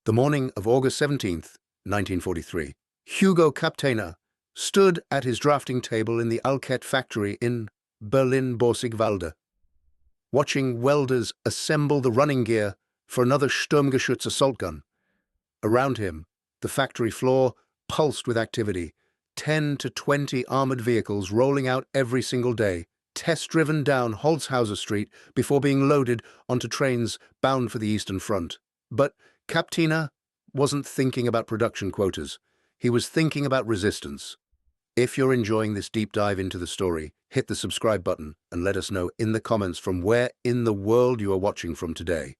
The morning of August 17th, 1943, Hugo Kapteiner stood at his drafting table in the Alket factory in Berlin-Borsigwalde, watching welders assemble the running gear for another Sturmgeschütz assault gun. Around him, the factory floor pulsed with activity, 10 to 20 armored vehicles rolling out every single day, test-driven down Holzhauser Street before being loaded onto trains bound for the Eastern Front. But Kapteiner wasn't thinking about production quotas. He was thinking about resistance. If you're enjoying this deep dive into the story, hit the subscribe button and let us know in the comments from where in the world you are watching from today.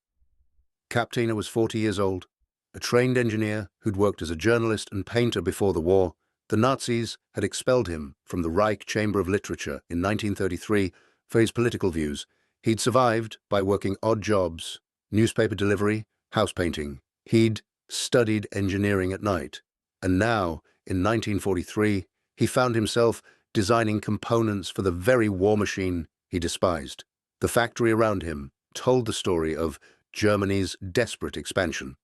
Kapteiner was 40 years old, a trained engineer who'd worked as a journalist and painter before the war. The Nazis had expelled him from the Reich Chamber of Literature in 1933 for his political views. He'd survived by working odd jobs, newspaper delivery, house painting. He'd studied engineering at night. And now, in 1943, he found himself designing components for the very war machine he despised. The factory around him told the story of Germany's desperate expansion.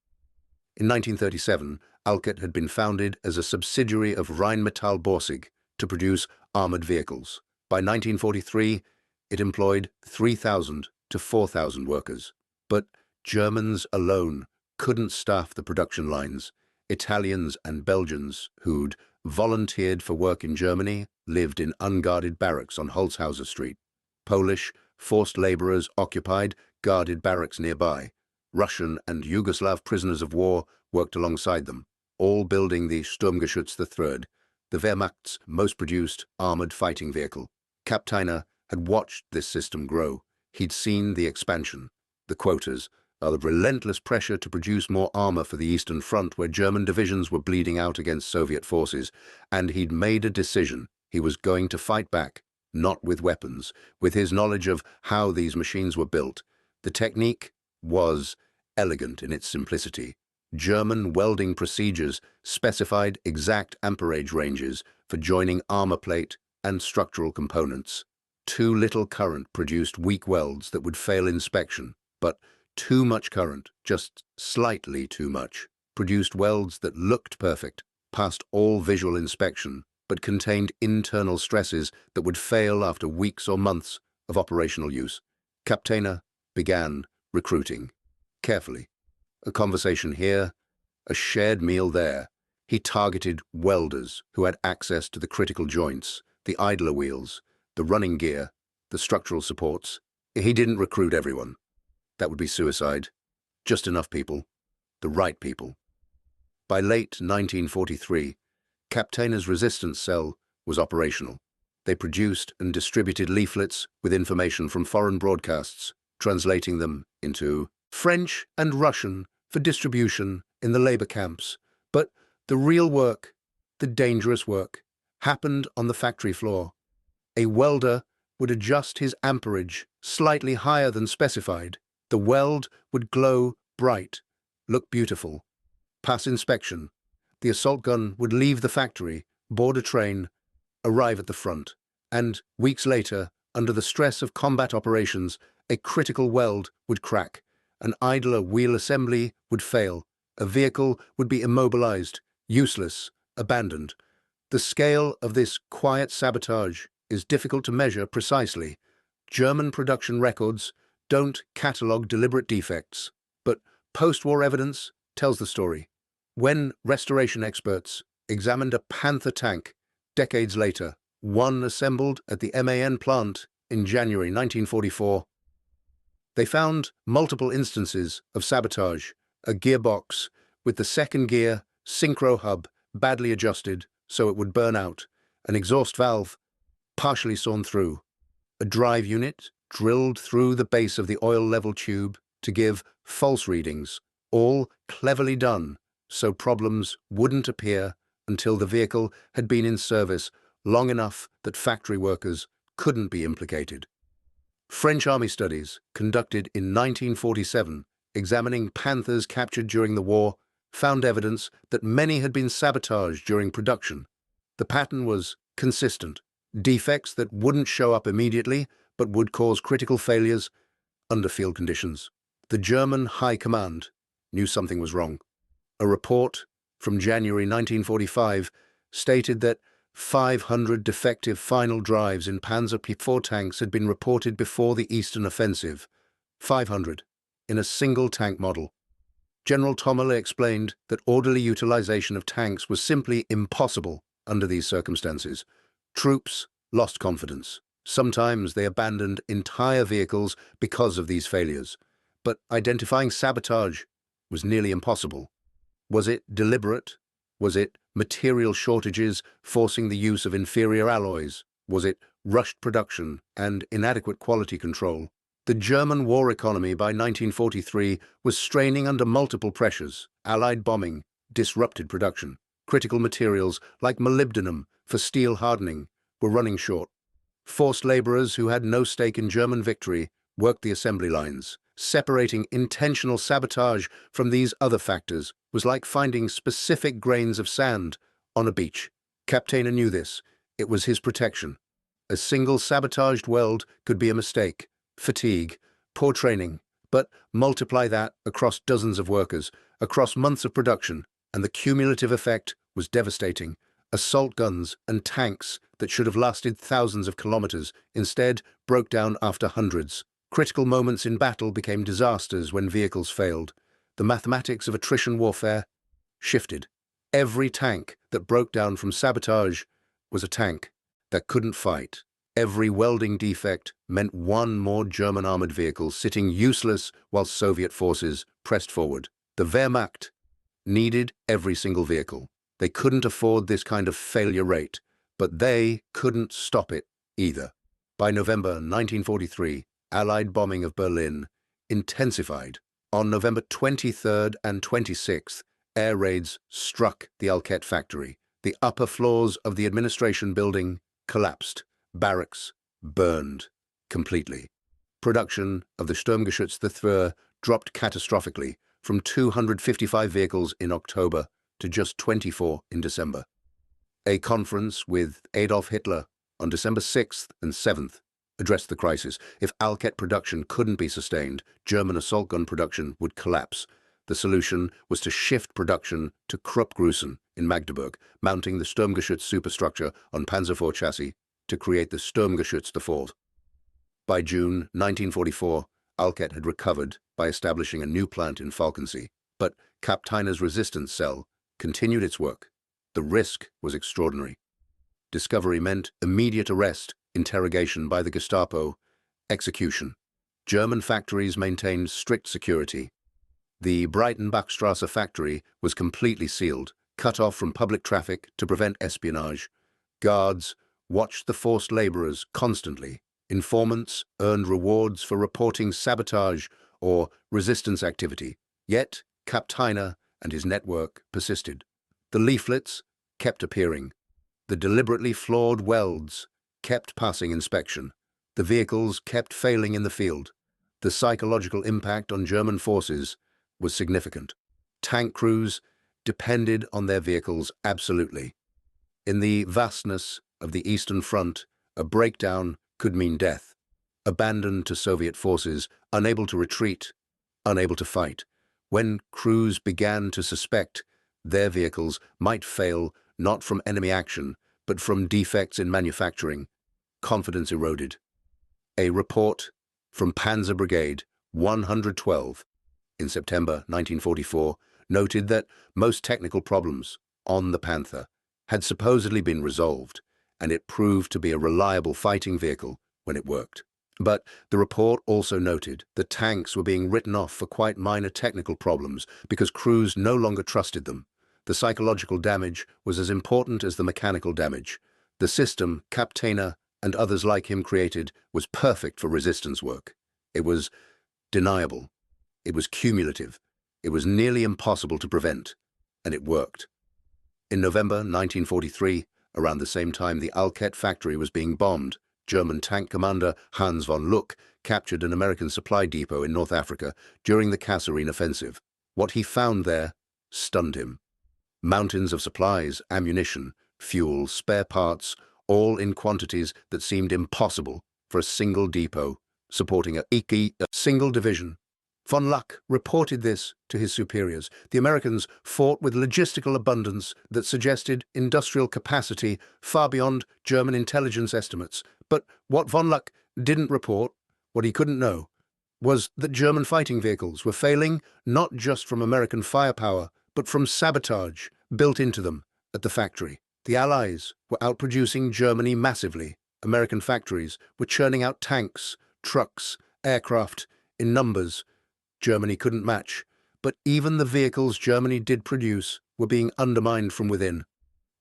In 1937, Alket had been founded as a subsidiary of Rheinmetall Borsig to produce armored vehicles. By 1943, it employed 3,000 to 4,000 workers. But Germans alone couldn't staff the production lines. Italians and Belgians who'd volunteered for work in Germany lived in unguarded barracks on Holzhauser Street. Polish forced laborers occupied guarded barracks nearby. Russian and Yugoslav prisoners of war worked alongside them, all building the Sturmgeschütz III, the Wehrmacht's most produced armored fighting vehicle. Kapteiner had watched this system grow. He'd seen the expansion, the quotas, the relentless pressure to produce more armor for the Eastern Front where German divisions were bleeding out against Soviet forces, and he'd made a decision. He was going to fight back, not with weapons, with his knowledge of how these machines were built. The technique was elegant in its simplicity. German welding procedures specified exact amperage ranges for joining armor plate and structural components. Too little current produced weak welds that would fail inspection, but too much current, just slightly too much, produced welds that looked perfect, passed all visual inspection, but contained internal stresses that would fail after weeks or months of operational use. Kapteiner began recruiting. Carefully. A conversation here, a shared meal there. He targeted welders who had access to the critical joints, the idler wheels, the running gear, the structural supports. He didn't recruit everyone. That would be suicide. Just enough people. The right people. By late 1943, Kapteiner's resistance cell was operational. They produced and distributed leaflets with information from foreign broadcasts, translating them into French and Russian for distribution in the labor camps. But the real work, the dangerous work, happened on the factory floor. A welder would adjust his amperage slightly higher than specified. The weld would glow bright, look beautiful, pass inspection. The assault gun would leave the factory, board a train, arrive at the front, and weeks later, under the stress of combat operations, a critical weld would crack, an idler wheel assembly would fail, a vehicle would be immobilized, useless, abandoned. The scale of this quiet sabotage is difficult to measure precisely. German production records don't catalogue deliberate defects, but post-war evidence tells the story. When restoration experts examined a Panther tank decades later, one assembled at the MAN plant in January 1944, they found multiple instances of sabotage, a gearbox with the second gear synchro hub badly adjusted so it would burn out, an exhaust valve partially sawn through, a drive unit drilled through the base of the oil-level tube to give false readings, all cleverly done so problems wouldn't appear until the vehicle had been in service long enough that factory workers couldn't be implicated. French Army studies conducted in 1947, examining Panthers captured during the war, found evidence that many had been sabotaged during production. The pattern was consistent. Defects that wouldn't show up immediately but would cause critical failures under field conditions. The German High Command knew something was wrong. A report from January 1945 stated that 500 defective final drives in Panzer IV tanks had been reported before the Eastern Offensive. 500 in a single tank model. General Tommele explained that orderly utilization of tanks was simply impossible under these circumstances. Troops lost confidence. Sometimes they abandoned entire vehicles because of these failures. But identifying sabotage was nearly impossible. Was it deliberate? Was it material shortages forcing the use of inferior alloys? Was it rushed production and inadequate quality control? The German war economy by 1943 was straining under multiple pressures. Allied bombing disrupted production. Critical materials like molybdenum for steel hardening were running short. Forced laborers who had no stake in German victory worked the assembly lines. Separating intentional sabotage from these other factors was like finding specific grains of sand on a beach. Kapteiner knew this. It was his protection. A single sabotaged weld could be a mistake, fatigue, poor training, but multiply that across dozens of workers, across months of production, and the cumulative effect was devastating. Assault guns and tanks that should have lasted thousands of kilometers instead broke down after hundreds. Critical moments in battle became disasters when vehicles failed. The mathematics of attrition warfare shifted. Every tank that broke down from sabotage was a tank that couldn't fight. Every welding defect meant one more German armored vehicle sitting useless while Soviet forces pressed forward. The Wehrmacht needed every single vehicle. They couldn't afford this kind of failure rate, but they couldn't stop it either. By November 1943, Allied bombing of Berlin intensified. On November 23rd and 26th, air raids struck the Alket factory. The upper floors of the administration building collapsed. Barracks burned completely. Production of the Sturmgeschütz III dropped catastrophically from 255 vehicles in October to just 24 in December. A conference with Adolf Hitler on December 6th and 7th addressed the crisis. If Alket production couldn't be sustained, German assault gun production would collapse. The solution was to shift production to Kruppgrüßen in Magdeburg, mounting the Sturmgeschütz superstructure on Panzer IV chassis to create the Sturmgeschütz IV. By June 1944, Alket had recovered by establishing a new plant in Falkensee, but Kapteiner's resistance cell continued its work. The risk was extraordinary. Discovery meant immediate arrest, interrogation by the Gestapo, execution. German factories maintained strict security. The Breitenbachstrasse factory was completely sealed, cut off from public traffic to prevent espionage. Guards watched the forced laborers constantly. Informants earned rewards for reporting sabotage or resistance activity. Yet, Kapteiner and his network persisted. The leaflets kept appearing. The deliberately flawed welds kept passing inspection. The vehicles kept failing in the field. The psychological impact on German forces was significant. Tank crews depended on their vehicles absolutely. In the vastness of the Eastern Front, a breakdown could mean death. Abandoned to Soviet forces, unable to retreat, unable to fight. When crews began to suspect their vehicles might fail not from enemy action, but from defects in manufacturing, confidence eroded. A report from Panzer Brigade 112 in September 1944 noted that most technical problems on the Panther had supposedly been resolved, and it proved to be a reliable fighting vehicle when it worked. But the report also noted that tanks were being written off for quite minor technical problems because crews no longer trusted them. The psychological damage was as important as the mechanical damage. The system Kapteiner and others like him created was perfect for resistance work. It was deniable. It was cumulative. It was nearly impossible to prevent. And it worked. In November 1943, around the same time the Alket factory was being bombed, German tank commander Hans von Luck captured an American supply depot in North Africa during the Kasserine offensive. What he found there stunned him. Mountains of supplies, ammunition, fuel, spare parts, all in quantities that seemed impossible for a single depot supporting a single division. Von Luck reported this to his superiors. The Americans fought with logistical abundance that suggested industrial capacity far beyond German intelligence estimates. But what von Luck didn't report, what he couldn't know, was that German fighting vehicles were failing not just from American firepower, but from sabotage built into them at the factory. The Allies were outproducing Germany massively. American factories were churning out tanks, trucks, aircraft in numbers Germany couldn't match, but even the vehicles Germany did produce were being undermined from within.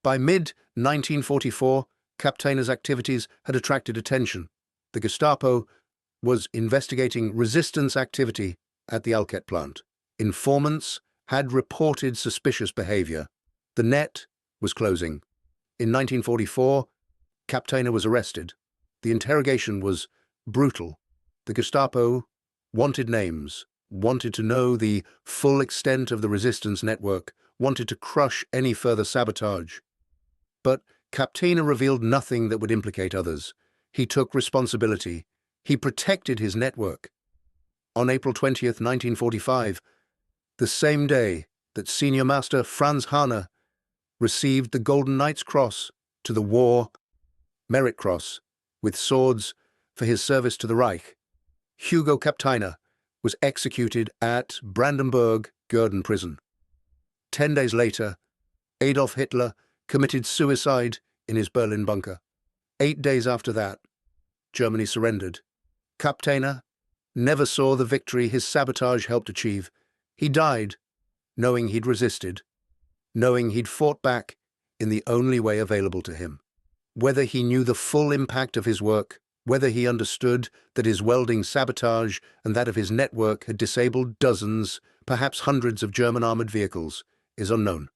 By mid-1944, Kapteina's activities had attracted attention. The Gestapo was investigating resistance activity at the Alket plant. Informants had reported suspicious behavior. The net was closing. In 1944, Kapteina was arrested. The interrogation was brutal. The Gestapo wanted names, wanted to know the full extent of the resistance network, wanted to crush any further sabotage. But Kapteina revealed nothing that would implicate others. He took responsibility. He protected his network. On April 20th, 1945, the same day that Senior Master Franz Hahner received the Golden Knight's Cross to the War Merit Cross with swords for his service to the Reich, Hugo Kapteina was executed at Brandenburg-Gurden prison. 10 days later, Adolf Hitler committed suicide in his Berlin bunker. 8 days after that, Germany surrendered. Kapteina never saw the victory his sabotage helped achieve. He died knowing he'd resisted, knowing he'd fought back in the only way available to him. Whether he knew the full impact of his work, whether he understood that his welding sabotage and that of his network had disabled dozens, perhaps hundreds of German armored vehicles, is unknown.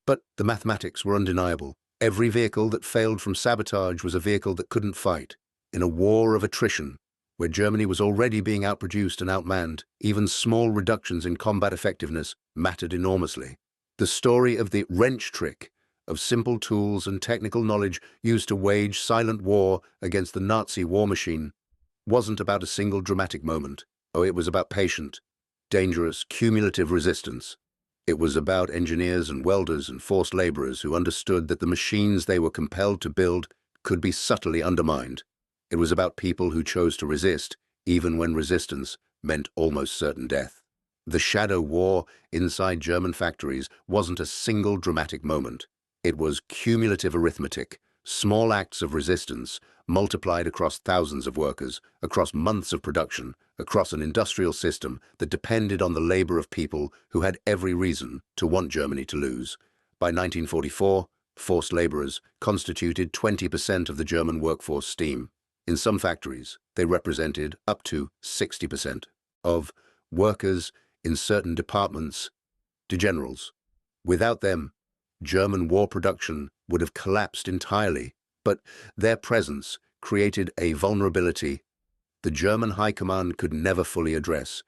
But the mathematics were undeniable. Every vehicle that failed from sabotage was a vehicle that couldn't fight. In a war of attrition, where Germany was already being outproduced and outmanned, even small reductions in combat effectiveness mattered enormously. The story of the wrench trick, of simple tools and technical knowledge used to wage silent war against the Nazi war machine, wasn't about a single dramatic moment. Oh, it was about patient, dangerous, cumulative resistance. It was about engineers and welders and forced laborers who understood that the machines they were compelled to build could be subtly undermined. It was about people who chose to resist, even when resistance meant almost certain death. The shadow war inside German factories wasn't a single dramatic moment. It was cumulative arithmetic, small acts of resistance multiplied across thousands of workers, across months of production, across an industrial system that depended on the labor of people who had every reason to want Germany to lose. By 1944, forced laborers constituted 20% of the German workforce steam. In some factories, they represented up to 60% of workers in certain departments to generals. Without them, German war production would have collapsed entirely, but their presence created a vulnerability the German High Command could never fully address.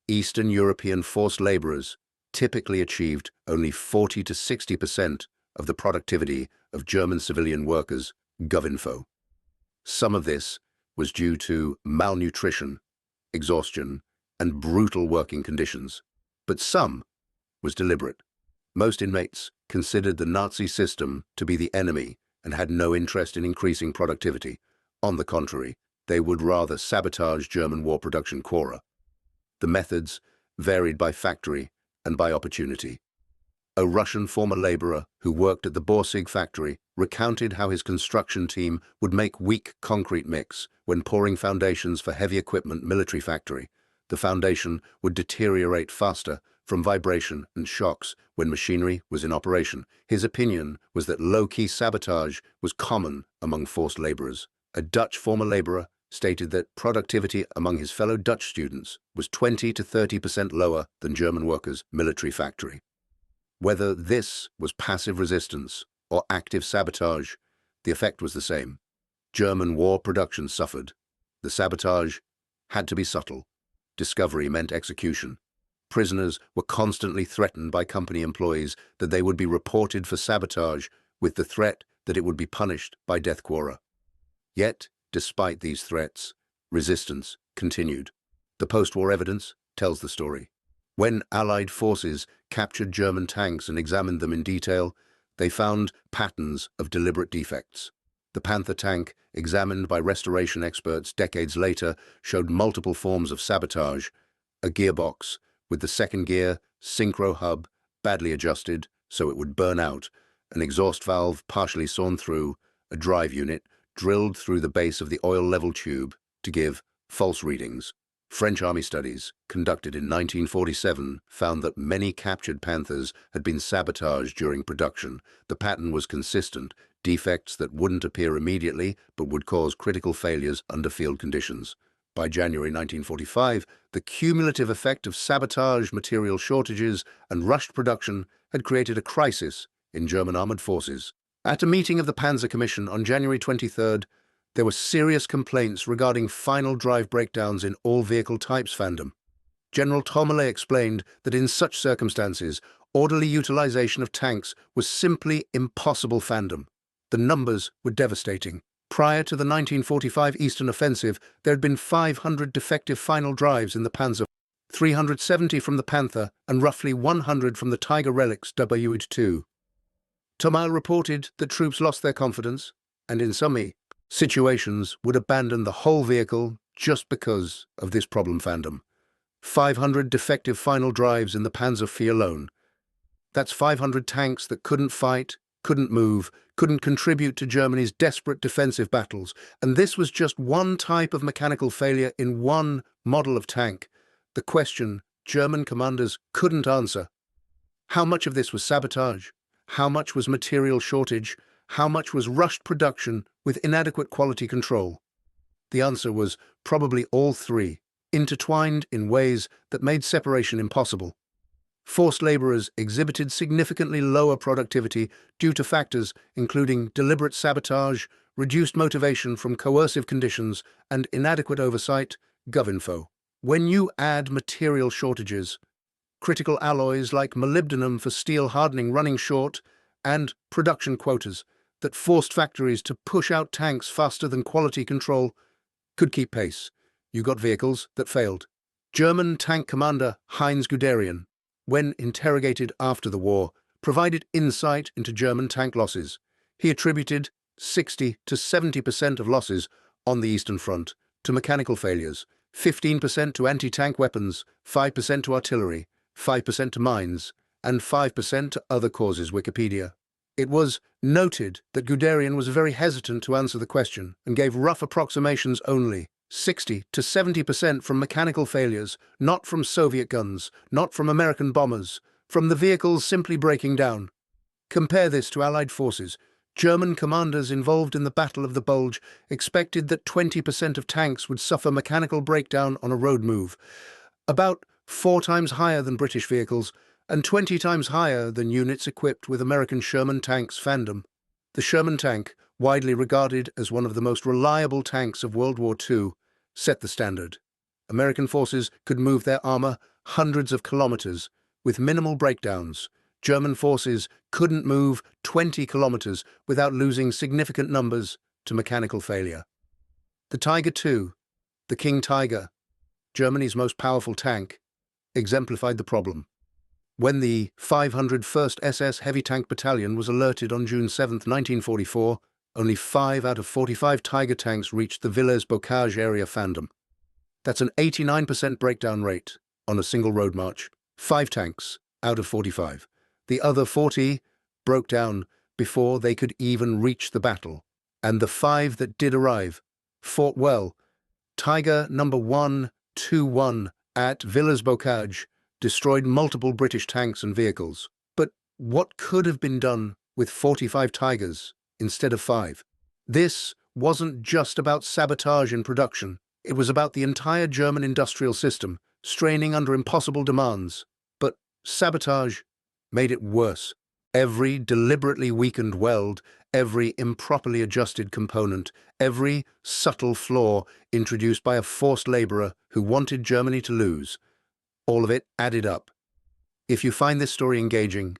Eastern European forced laborers typically achieved only 40 to 60% of the productivity of German civilian workers, GovInfo. Some of this was due to malnutrition, exhaustion, and brutal working conditions, but some was deliberate. Most inmates considered the Nazi system to be the enemy and had no interest in increasing productivity. On the contrary, they would rather sabotage German war production quota. The methods varied by factory and by opportunity. A Russian former laborer who worked at the Borsig factory recounted how his construction team would make weak concrete mix when pouring foundations for heavy equipment military factory. The foundation would deteriorate faster from vibration and shocks when machinery was in operation. His opinion was that low-key sabotage was common among forced laborers. A Dutch former laborer stated that productivity among his fellow Dutch students was 20 to 30% lower than German workers' military factory. Whether this was passive resistance or active sabotage, the effect was the same. German war production suffered. The sabotage had to be subtle. Discovery meant execution. Prisoners were constantly threatened by company employees that they would be reported for sabotage with the threat that it would be punished by death quota. Yet, despite these threats, resistance continued. The post-war evidence tells the story. When Allied forces captured German tanks and examined them in detail, they found patterns of deliberate defects. The Panther tank, examined by restoration experts decades later, showed multiple forms of sabotage: a gearbox with the second gear, synchro hub, badly adjusted so it would burn out, an exhaust valve partially sawn through, a drive unit drilled through the base of the oil level tube to give false readings. French Army studies, conducted in 1947, found that many captured Panthers had been sabotaged during production. The pattern was consistent: defects that wouldn't appear immediately but would cause critical failures under field conditions. By January 1945, the cumulative effect of sabotage, material shortages, and rushed production had created a crisis in German armored forces. At a meeting of the Panzer Commission on January 23rd, there were serious complaints regarding final drive breakdowns in all vehicle types fandom. General Tomerley explained that in such circumstances, orderly utilization of tanks was simply impossible fandom. The numbers were devastating. Prior to the 1945 Eastern Offensive, there had been 500 defective final drives in the Panzer, 370 from the Panther, and roughly 100 from the Tiger relics WWII. Tomerley reported that troops lost their confidence, and in some situations would abandon the whole vehicle just because of this problem fandom. 500 defective final drives in the Panzer IV alone. That's 500 tanks that couldn't fight, couldn't move, couldn't contribute to Germany's desperate defensive battles. And this was just one type of mechanical failure in one model of tank. The question German commanders couldn't answer: how much of this was sabotage? How much was material shortage? How much was rushed production with inadequate quality control? The answer was probably all three, intertwined in ways that made separation impossible. Forced laborers exhibited significantly lower productivity due to factors including deliberate sabotage, reduced motivation from coercive conditions, and inadequate oversight. GovInfo. When you add material shortages, critical alloys like molybdenum for steel hardening running short, and production quotas that forced factories to push out tanks faster than quality control could keep pace, you got vehicles that failed. German tank commander Heinz Guderian, when interrogated after the war, provided insight into German tank losses. He attributed 60 to 70% of losses on the Eastern Front to mechanical failures, 15% to anti-tank weapons, 5% to artillery, 5% to mines, and 5% to other causes. Wikipedia. It was noted that Guderian was very hesitant to answer the question and gave rough approximations only: 60 to 70% from mechanical failures, not from Soviet guns, not from American bombers, from the vehicles simply breaking down. Compare this to Allied forces. German commanders involved in the Battle of the Bulge expected that 20% of tanks would suffer mechanical breakdown on a road move, about 4 times higher than British vehicles, and 20 times higher than units equipped with American Sherman tanks fandom. The Sherman tank, widely regarded as one of the most reliable tanks of World War II, set the standard. American forces could move their armor hundreds of kilometers with minimal breakdowns. German forces couldn't move 20 kilometers without losing significant numbers to mechanical failure. The Tiger II, the King Tiger, Germany's most powerful tank, exemplified the problem. When the 501st SS Heavy Tank Battalion was alerted on June 7, 1944, only 5 out of 45 Tiger tanks reached the Villers-Bocage area fandom. That's an 89% breakdown rate on a single road march. 5 tanks out of 45. The other 40 broke down before they could even reach the battle. And the 5 that did arrive fought well. Tiger number 121 at Villers-Bocage destroyed multiple British tanks and vehicles. But what could have been done with 45 Tigers instead of 5? This wasn't just about sabotage in production. It was about the entire German industrial system, straining under impossible demands. But sabotage made it worse. Every deliberately weakened weld, every improperly adjusted component, every subtle flaw introduced by a forced laborer who wanted Germany to lose, all of it added up. If you find this story engaging,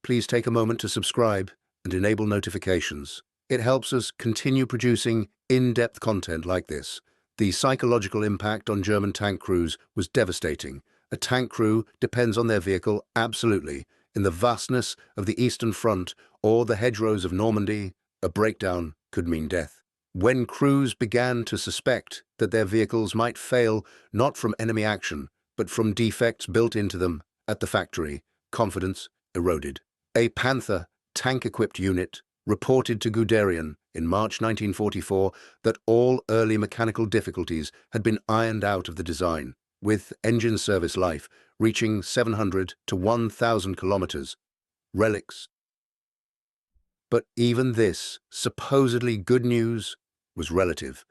please take a moment to subscribe and enable notifications. It helps us continue producing in-depth content like this. The psychological impact on German tank crews was devastating. A tank crew depends on their vehicle absolutely. In the vastness of the Eastern Front or the hedgerows of Normandy, a breakdown could mean death. When crews began to suspect that their vehicles might fail not from enemy action, but from defects built into them at the factory, confidence eroded. A Panther tank-equipped unit reported to Guderian in March 1944 that all early mechanical difficulties had been ironed out of the design, with engine service life reaching 700 to 1,000 kilometers. Relics. But even this supposedly good news was relative.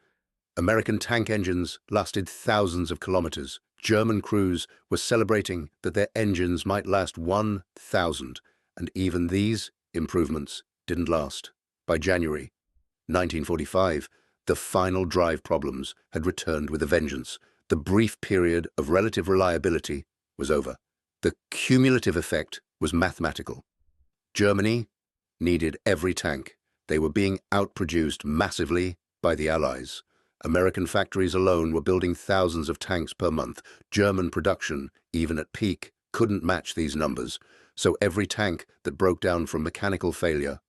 American tank engines lasted thousands of kilometers. German crews were celebrating that their engines might last 1,000, and even these improvements didn't last. By January 1945, the final drive problems had returned with a vengeance. The brief period of relative reliability was over. The cumulative effect was mathematical. Germany needed every tank. They were being outproduced massively by the Allies. American factories alone were building thousands of tanks per month. German production, even at peak, couldn't match these numbers. So every tank that broke down from mechanical failure,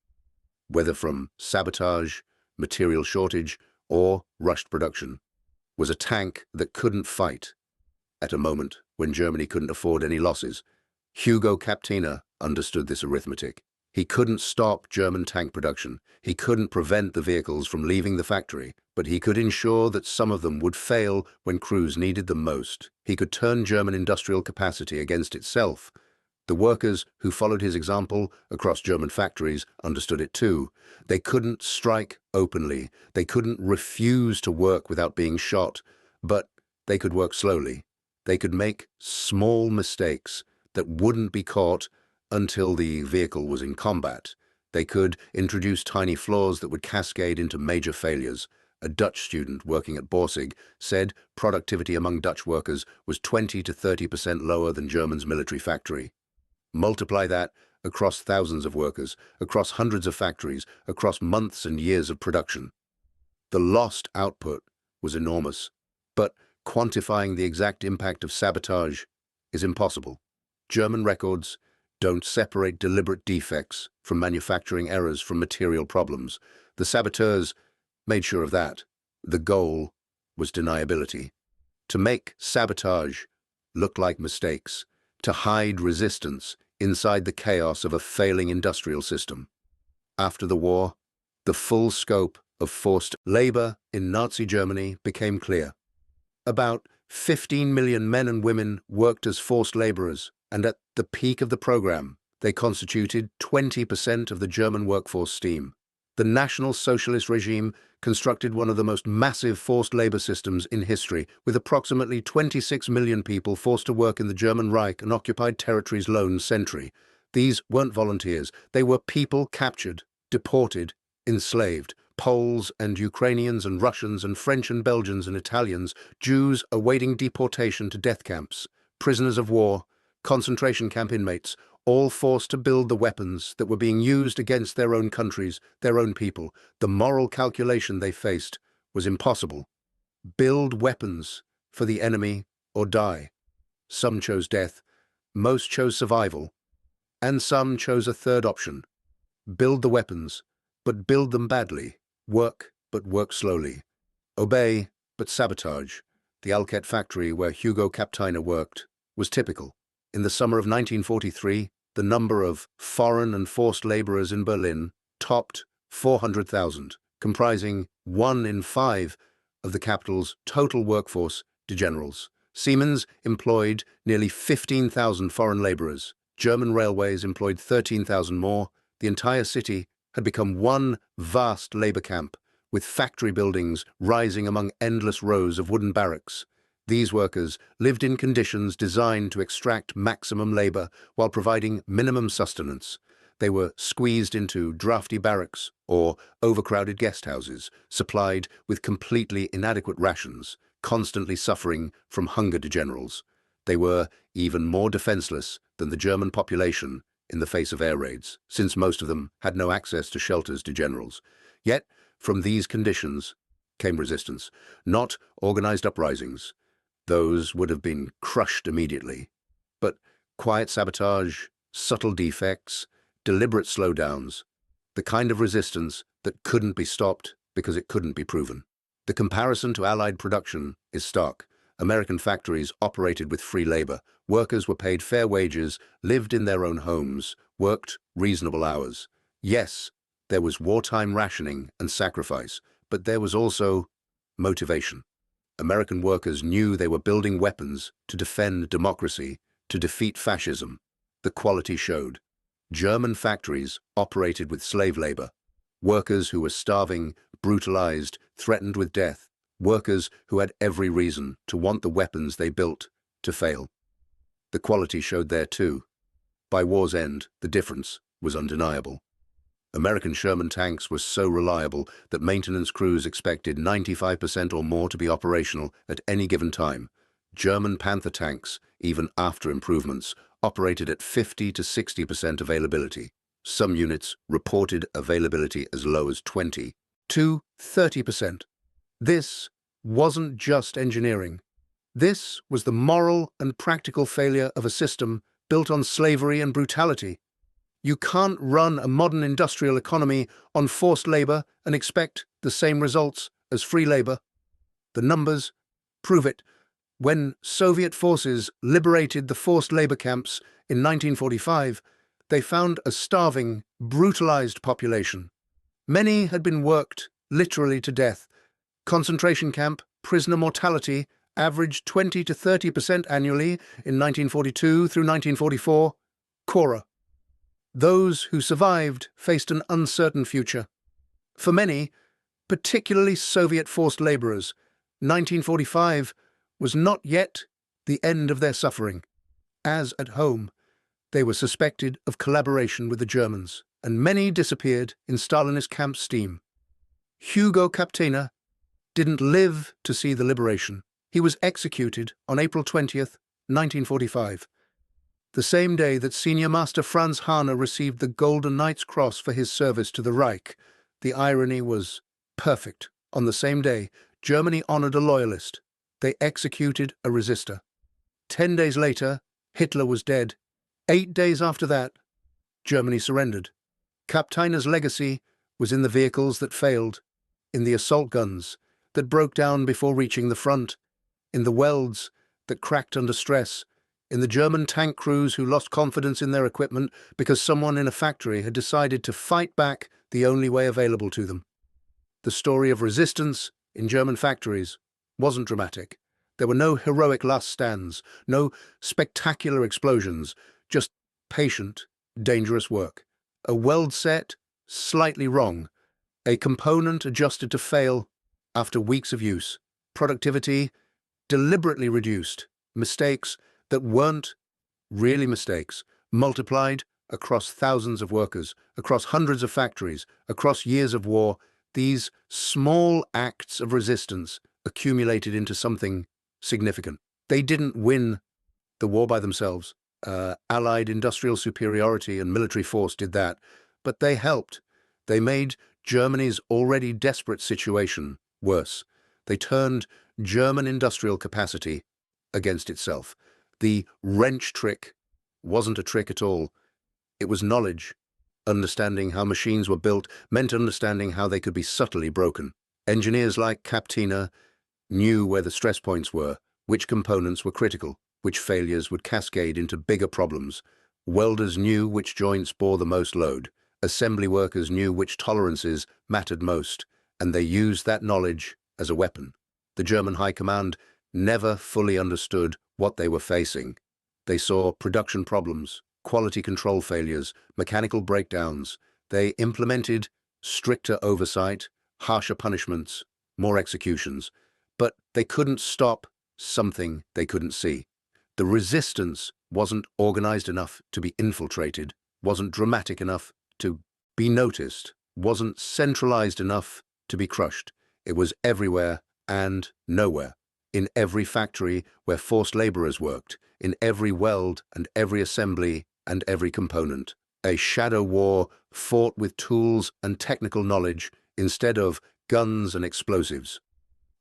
whether from sabotage, material shortage, or rushed production, was a tank that couldn't fight. At a moment when Germany couldn't afford any losses, Hugo Captena understood this arithmetic. He couldn't stop German tank production. He couldn't prevent the vehicles from leaving the factory, but he could ensure that some of them would fail when crews needed them most. He could turn German industrial capacity against itself. The workers who followed his example across German factories understood it too. They couldn't strike openly. They couldn't refuse to work without being shot, but they could work slowly. They could make small mistakes that wouldn't be caught until the vehicle was in combat. They could introduce tiny flaws that would cascade into major failures. A Dutch student working at Borsig said productivity among Dutch workers was 20 to 30% lower than Germany's military factory. Multiply that across thousands of workers, across hundreds of factories, across months and years of production. The lost output was enormous, but quantifying the exact impact of sabotage is impossible. German records don't separate deliberate defects from manufacturing errors from material problems. The saboteurs made sure of that. The goal was deniability. To make sabotage look like mistakes, to hide resistance inside the chaos of a failing industrial system. After the war, the full scope of forced labor in Nazi Germany became clear. About 15 million men and women worked as forced laborers, and at the peak of the program, they constituted 20% of the German workforce steam. The National Socialist regime constructed one of the most massive forced labor systems in history, with approximately 26 million people forced to work in the German Reich and occupied territories lone sentry. These weren't volunteers. They were people captured, deported, enslaved. Poles and Ukrainians and Russians and French and Belgians and Italians, Jews awaiting deportation to death camps, prisoners of war, concentration camp inmates, all forced to build the weapons that were being used against their own countries, their own people. The moral calculation they faced was impossible. Build weapons for the enemy or die. Some chose death, most chose survival, and some chose a third option. Build the weapons, but build them badly. Work, but work slowly. Obey, but sabotage. The Alket factory where Hugo Captena worked was typical. In the summer of 1943, the number of foreign and forced laborers in Berlin topped 400,000, comprising 1 in 5 of the capital's total workforce de generals. Siemens employed nearly 15,000 foreign laborers. German railways employed 13,000 more. The entire city had become one vast labor camp, with factory buildings rising among endless rows of wooden barracks. These workers lived in conditions designed to extract maximum labor while providing minimum sustenance. They were squeezed into drafty barracks or overcrowded guest houses, supplied with completely inadequate rations, constantly suffering from hunger degenerals. They were even more defenseless than the German population in the face of air raids, since most of them had no access to shelters to generals. Yet, from these conditions, came resistance, not organized uprisings. Those would have been crushed immediately. But quiet sabotage, subtle defects, deliberate slowdowns, the kind of resistance that couldn't be stopped because it couldn't be proven. The comparison to Allied production is stark. American factories operated with free labor. Workers were paid fair wages, lived in their own homes, worked reasonable hours. Yes, there was wartime rationing and sacrifice, but there was also motivation. American workers knew they were building weapons to defend democracy, to defeat fascism. The quality showed. German factories operated with slave labor. Workers who were starving, brutalized, threatened with death. Workers who had every reason to want the weapons they built to fail. The quality showed there too. By war's end, the difference was undeniable. American Sherman tanks were so reliable that maintenance crews expected 95% or more to be operational at any given time. German Panther tanks, even after improvements, operated at 50 to 60% availability. Some units reported availability as low as 20 to 30%. This wasn't just engineering. This was the moral and practical failure of a system built on slavery and brutality. You can't run a modern industrial economy on forced labor and expect the same results as free labor. The numbers prove it. When Soviet forces liberated the forced labor camps in 1945, they found a starving, brutalized population. Many had been worked literally to death. Concentration camp prisoner mortality averaged 20 to 30% annually in 1942 through 1944. Cora. Those who survived faced an uncertain future. For many, particularly Soviet forced laborers, 1945 was not yet the end of their suffering. As at home, they were suspected of collaboration with the Germans, and many disappeared in Stalinist camp steam. Hugo Kapteiner didn't live to see the liberation. He was executed on April 20th, 1945. The same day that Senior Master Franz Hahner received the Golden Knight's Cross for his service to the Reich. The irony was perfect. On the same day, Germany honored a loyalist. They executed a resistor. 10 days later, Hitler was dead. 8 days after that, Germany surrendered. Kapteiner's legacy was in the vehicles that failed, in the assault guns that broke down before reaching the front, in the welds that cracked under stress, in the German tank crews who lost confidence in their equipment because someone in a factory had decided to fight back the only way available to them. The story of resistance in German factories wasn't dramatic. There were no heroic last stands, no spectacular explosions, just patient, dangerous work. A weld set slightly wrong, a component adjusted to fail after weeks of use, productivity deliberately reduced, mistakes that weren't really mistakes, multiplied across thousands of workers, across hundreds of factories, across years of war. These small acts of resistance accumulated into something significant. They didn't win the war by themselves. Allied industrial superiority and military force did that, but they helped. They made Germany's already desperate situation worse. They turned German industrial capacity against itself. The wrench trick wasn't a trick at all. It was knowledge. Understanding how machines were built meant understanding how they could be subtly broken. Engineers like Kapteiner knew where the stress points were, which components were critical, which failures would cascade into bigger problems. Welders knew which joints bore the most load. Assembly workers knew which tolerances mattered most, and they used that knowledge as a weapon. The German High Command never fully understood what they were facing. They saw production problems, quality control failures, mechanical breakdowns. They implemented stricter oversight, harsher punishments, more executions. But they couldn't stop something they couldn't see. The resistance wasn't organized enough to be infiltrated, wasn't dramatic enough to be noticed, wasn't centralized enough to be crushed. It was everywhere and nowhere. In every factory where forced laborers worked, in every weld and every assembly and every component. A shadow war fought with tools and technical knowledge instead of guns and explosives.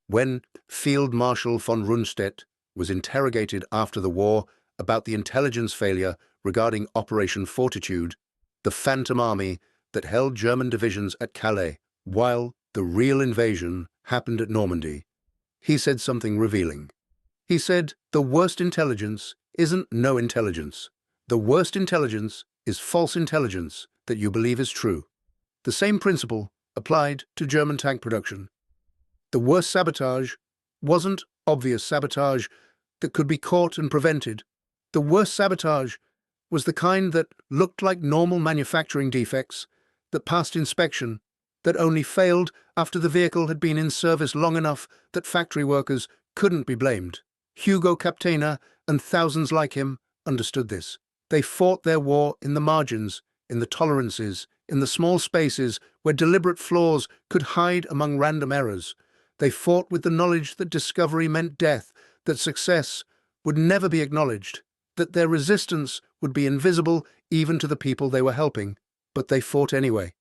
When Field Marshal von Rundstedt was interrogated after the war about the intelligence failure regarding Operation Fortitude, the Phantom Army that held German divisions at Calais, while the real invasion happened at Normandy, he said something revealing. He said, "The worst intelligence isn't no intelligence. The worst intelligence is false intelligence that you believe is true." The same principle applied to German tank production. The worst sabotage wasn't obvious sabotage that could be caught and prevented. The worst sabotage was the kind that looked like normal manufacturing defects, that passed inspection, that only failed after the vehicle had been in service long enough that factory workers couldn't be blamed. Hugo Captena and thousands like him understood this. They fought their war in the margins, in the tolerances, in the small spaces where deliberate flaws could hide among random errors. They fought with the knowledge that discovery meant death, that success would never be acknowledged, that their resistance would be invisible even to the people they were helping. But they fought anyway.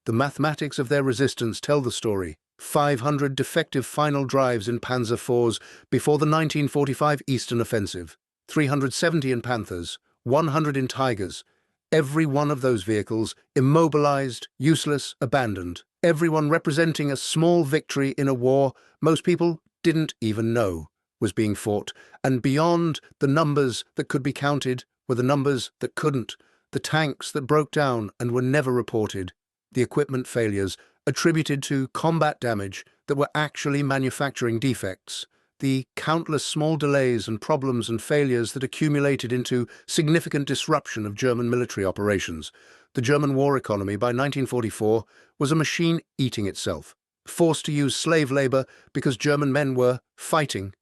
The mathematics of their resistance tell the story. 500 defective final drives in Panzer IVs before the 1945 Eastern Offensive, 370 in Panthers, 100 in Tigers. Every one of those vehicles immobilized, useless, abandoned. Everyone representing a small victory in a war most people didn't even know was being fought. And beyond the numbers that could be counted were the numbers that couldn't, the tanks that broke down and were never reported, the equipment failures attributed to combat damage that were actually manufacturing defects, the countless small delays and problems and failures that accumulated into significant disruption of German military operations. The German war economy by 1944 was a machine eating itself, forced to use slave labor because German men were fighting,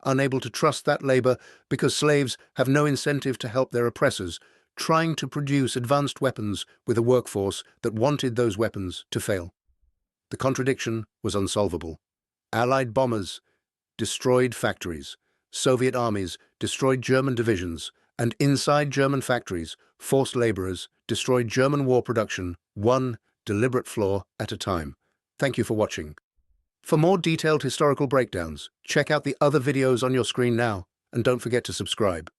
unable to trust that labor because slaves have no incentive to help their oppressors, trying to produce advanced weapons with a workforce that wanted those weapons to fail. The contradiction was unsolvable. Allied bombers destroyed factories. Soviet armies destroyed German divisions, and inside German factories, forced laborers destroyed German war production, one deliberate flaw at a time. Thank you for watching. For more detailed historical breakdowns, check out the other videos on your screen now, and don't forget to subscribe.